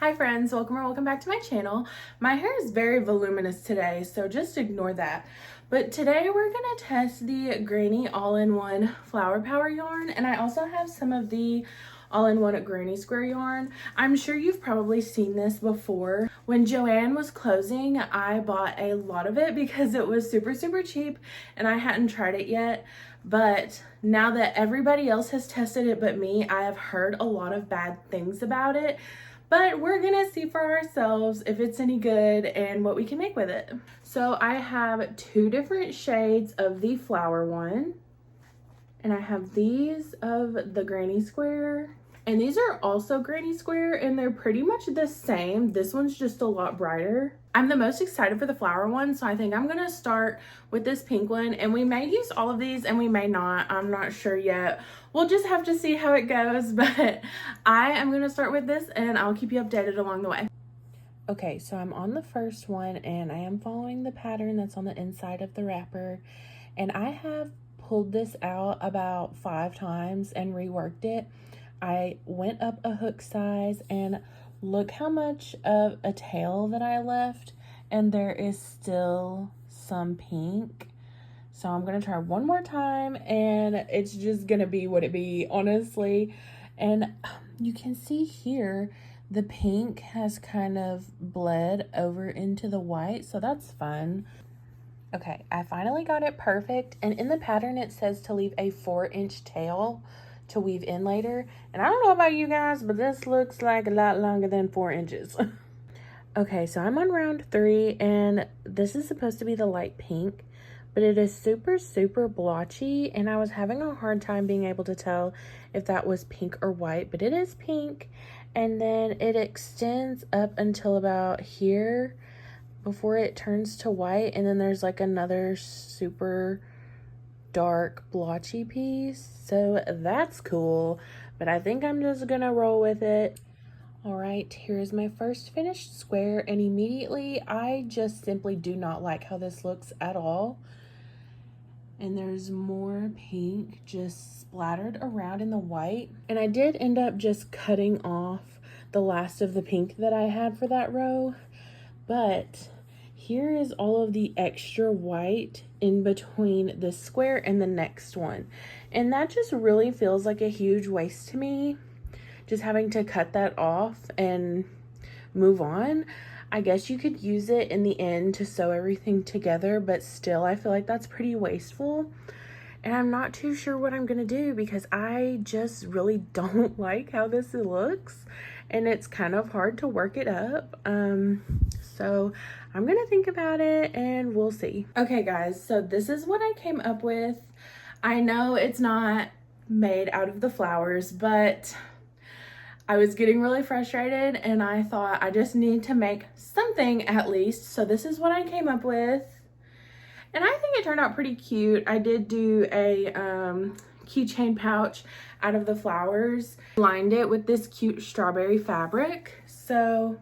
Hi friends, welcome back to my channel. My hair is very voluminous today, so just ignore that. But today we're gonna test the Granny All-in-One Flower Power yarn, and I also have some of the All-in-One Granny Square yarn. I'm sure you've probably seen this before. When Joann was closing, I bought a lot of it because it was super cheap and I hadn't tried it yet. But now that everybody else has tested it but me, I have heard a lot of bad things about it. But we're gonna see for ourselves if it's any good and what we can make with it. So I have two different shades of the flower one, and I have these of the Granny Square, and these are also Granny Square, and they're pretty much the same. This one's just a lot brighter. I'm the most excited for the flower one, so I think I'm gonna start with this pink one, and we may use all of these and we may not. I'm not sure yet. We'll just have to see how it goes, but I am gonna start with this and I'll keep you updated along the way. Okay, so I'm on the first one and I am following the pattern that's on the inside of the wrapper, and I have pulled this out about 5 times and reworked it. I went up a hook size, and look how much of a tail that I left, and there is still some pink. So I'm gonna try one more time and it's just gonna be what it be, honestly. And you can see here the pink has kind of bled over into the white, so that's fun. Okay, I finally got it perfect, and in the pattern it says to leave a 4-inch tail to weave in later. And I don't know about you guys, but this looks like a lot longer than 4 inches. Okay, so I'm on round 3, and this is supposed to be the light pink, but it is super blotchy, and I was having a hard time being able to tell if that was pink or white, but it is pink. And then it extends up until about here before it turns to white, and then there's like another super dark blotchy piece, so that's cool, but I think I'm just gonna roll with it. All right, here's my first finished square, and immediately I just simply do not like how this looks at all. And there's more pink just splattered around in the white, and I did end up just cutting off the last of the pink that I had for that row, but here is all of the extra white in between the square and the next one. And that just really feels like a huge waste to me, just having to cut that off and move on. I guess you could use it in the end to sew everything together, but still I feel like that's pretty wasteful. And I'm not too sure what I'm gonna do because I just really don't like how this looks, and it's kind of hard to work it up. So I'm gonna think about it and we'll see. Okay guys, so this is what I came up with. I know it's not made out of the flowers, but I was getting really frustrated and I thought I just need to make something at least. So this is what I came up with. And I think it turned out pretty cute. I did do a keychain pouch out of the flowers. Lined it with this cute strawberry fabric. So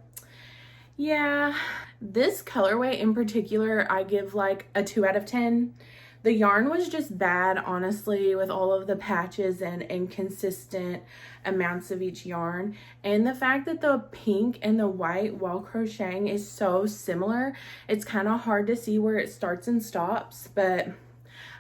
yeah, this colorway in particular, I give like a 2 out of 10. The yarn was just bad, honestly, with all of the patches and inconsistent amounts of each yarn. And the fact that the pink and the white while crocheting is so similar, it's kind of hard to see where it starts and stops, but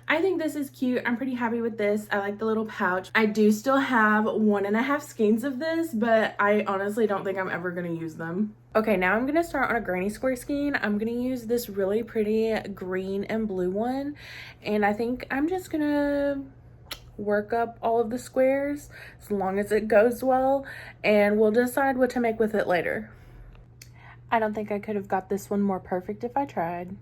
I think this is cute. I'm pretty happy with this. I like the little pouch. I do still have 1.5 skeins of this, but I honestly don't think I'm ever gonna use them. Okay, now I'm gonna start on a Granny Square skein. I'm gonna use this really pretty green and blue one, and I think I'm just gonna work up all of the squares as long as it goes well, and we'll decide what to make with it later. I don't think I could have got this one more perfect if I tried.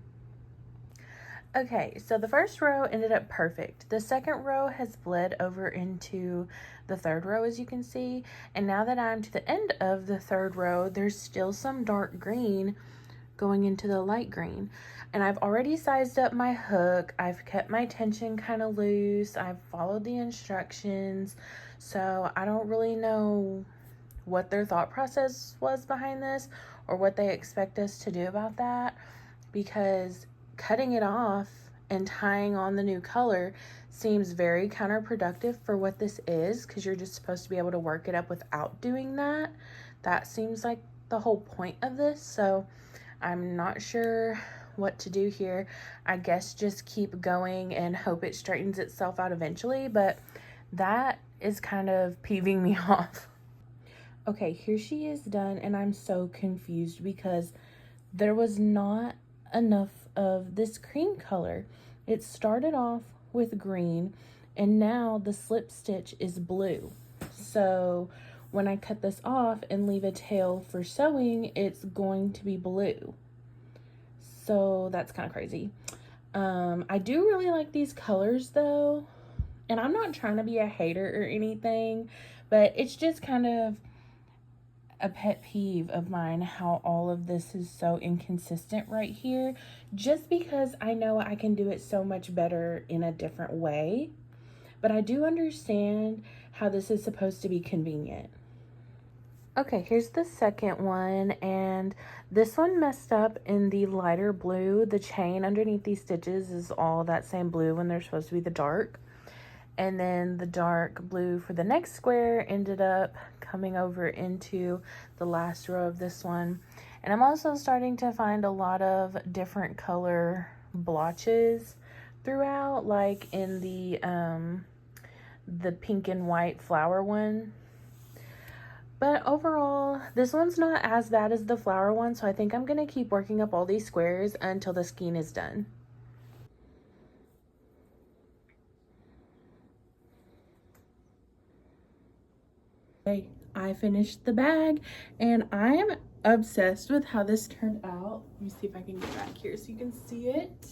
Okay, so the first row ended up perfect. The second row has bled over into the third row, as you can see. And now that I'm to the end of the third row, there's still some dark green going into the light green. And I've already sized up my hook. I've kept my tension kind of loose. I've followed the instructions. So I don't really know what their thought process was behind this or what they expect us to do about that, because cutting it off and tying on the new color seems very counterproductive for what this is, because you're just supposed to be able to work it up without doing that. That seems like the whole point of this, so I'm not sure what to do here. I guess just keep going and hope it straightens itself out eventually, but that is kind of peeving me off. Okay, here she is done, and I'm so confused because there was not enough of this cream color. It started off with green, and now the slip stitch is blue. So when I cut this off and leave a tail for sewing, it's going to be blue. So that's kind of crazy. I do really like these colors though, and I'm not trying to be a hater or anything, but it's just kind of a pet peeve of mine how all of this is so inconsistent right here, just because I know I can do it so much better in a different way. But I do understand how this is supposed to be convenient. Okay, here's the second one, and this one messed up in the lighter blue. The chain underneath these stitches is all that same blue when they're supposed to be the dark. And then the dark blue for the next square ended up coming over into the last row of this one. And I'm also starting to find a lot of different color blotches throughout, like in the pink and white flower one. But overall, this one's not as bad as the flower one, so I think I'm gonna keep working up all these squares until the skein is done. Okay, I finished the bag, and I am obsessed with how this turned out. Let me see if I can get back here so you can see it.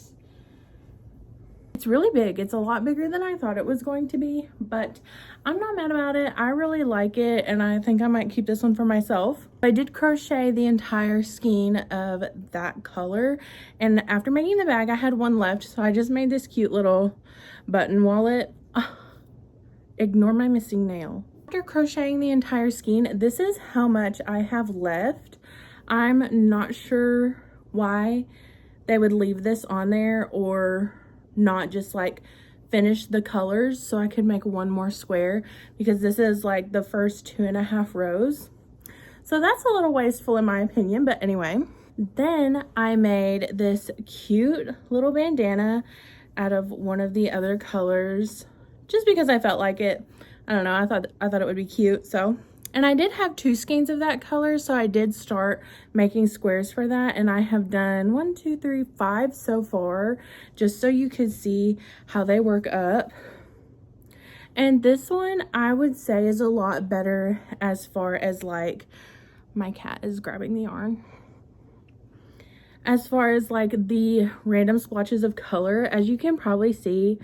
It's really big. It's a lot bigger than I thought it was going to be, but I'm not mad about it. I really like it, and I think I might keep this one for myself. I did crochet the entire skein of that color, and after making the bag, I had one left, so I just made this cute little button wallet. Ignore my missing nail. After crocheting the entire skein, this is how much I have left. I'm not sure why they would leave this on there or not just like finish the colors so I could make one more square, because this is like the first 2.5 rows. So that's a little wasteful in my opinion, but anyway. Then I made this cute little bandana out of one of the other colors just because I felt like it. I don't know, I thought it would be cute. So, and I did have 2 skeins of that color, so I did start making squares for that, and I have done 1, 2, 3, 5 so far, just so you could see how they work up. And this one I would say is a lot better as far as like, my cat is grabbing the yarn. As far as like the random splotches of color, as you can probably see,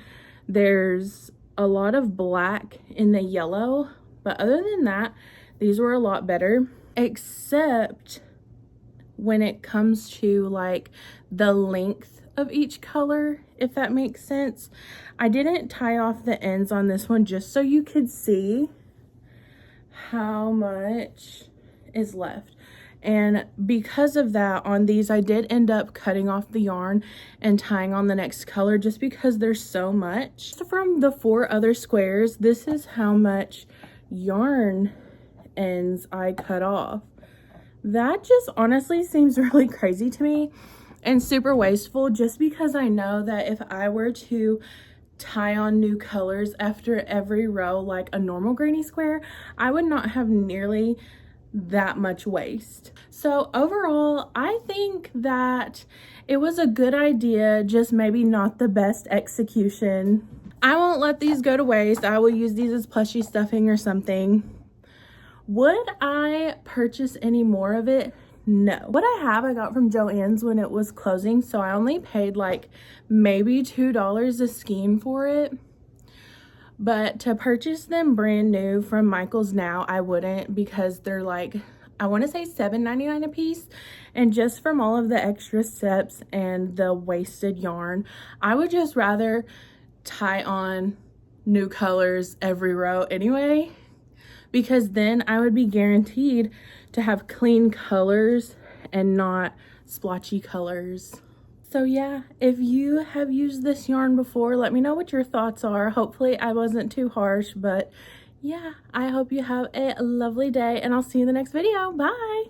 there's a lot of black in the yellow, but other than that, these were a lot better, except when it comes to like the length of each color, if that makes sense. I didn't tie off the ends on this one just so you could see how much is left. And because of that, on these I did end up cutting off the yarn and tying on the next color just because there's so much. So from the 4 other squares, this is how much yarn ends I cut off. That just honestly seems really crazy to me and super wasteful, just because I know that if I were to tie on new colors after every row like a normal granny square, I would not have nearly that much waste. So overall, I think that it was a good idea, just maybe not the best execution. I won't let these go to waste. I will use these as plushie stuffing or something. Would I purchase any more of it? No. What I got from Joann's when it was closing, so I only paid like maybe $2 a skein for it. But to purchase them brand new from Michael's now, I wouldn't, because they're like, I want to say $7.99 a piece. And just from all of the extra steps and the wasted yarn, I would just rather tie on new colors every row anyway, because then I would be guaranteed to have clean colors and not splotchy colors. So yeah, if you have used this yarn before, let me know what your thoughts are. Hopefully I wasn't too harsh, but yeah, I hope you have a lovely day, and I'll see you in the next video. Bye!